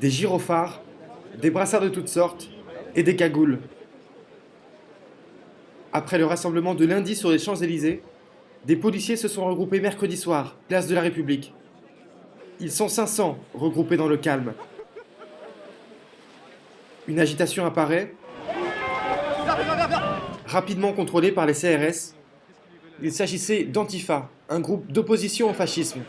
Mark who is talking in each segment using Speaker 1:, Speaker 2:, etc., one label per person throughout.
Speaker 1: Des gyrophares, des brassards de toutes sortes et des cagoules. Après le rassemblement de lundi sur les Champs-Élysées, des policiers se sont regroupés mercredi soir, place de la République. Ils sont 500 regroupés dans le calme. Une agitation apparaît, rapidement contrôlée par les CRS. Il s'agissait d'Antifa, un groupe d'opposition au fascisme.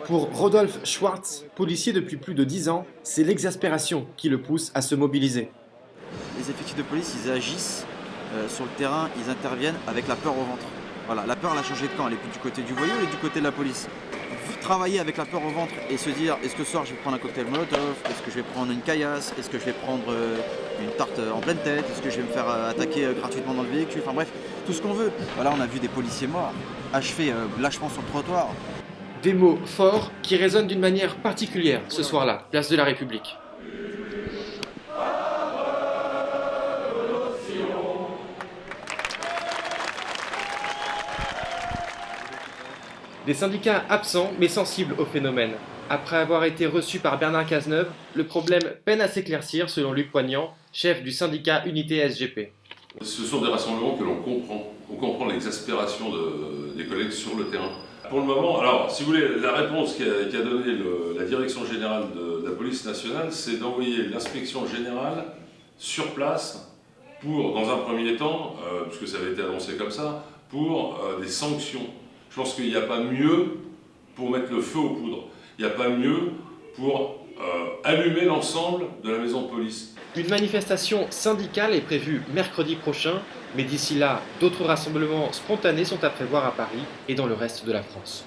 Speaker 1: Pour Rodolphe Schwartz, policier depuis plus de 10 ans, c'est l'exaspération qui le pousse à se mobiliser.
Speaker 2: Les effectifs de police, ils agissent sur le terrain, ils interviennent avec la peur au ventre. Voilà, la peur, elle a changé de camp, elle est plus du côté du voyou, elle est du côté de la police. Travailler avec la peur au ventre et se dire, est-ce que ce soir je vais prendre un cocktail Molotov, est-ce que je vais prendre une caillasse, est-ce que je vais prendre une tarte en pleine tête, est-ce que je vais me faire attaquer gratuitement dans le véhicule, enfin bref, tout ce qu'on veut. Voilà, on a vu des policiers morts, achevés lâchement sur le trottoir.
Speaker 1: Des mots forts qui résonnent d'une manière particulière ce soir-là, place de la République. Des syndicats absents mais sensibles au phénomène. Après avoir été reçu par Bernard Cazeneuve, le problème peine à s'éclaircir selon Luc Poignant, chef du syndicat Unité SGP.
Speaker 3: Ce sont des rassemblements que l'on comprend. On comprend l'exaspération des collègues sur le terrain. Pour le moment, alors, si vous voulez, la réponse qu'a donnée la direction générale de la police nationale, c'est d'envoyer l'inspection générale sur place pour, dans un premier temps, puisque ça avait été annoncé comme ça, pour des sanctions. Je pense qu'il n'y a pas mieux pour mettre le feu aux poudres. Il n'y a pas mieux pour allumer l'ensemble de la maison de police.
Speaker 1: Une manifestation syndicale est prévue mercredi prochain, mais d'ici là, d'autres rassemblements spontanés sont à prévoir à Paris et dans le reste de la France.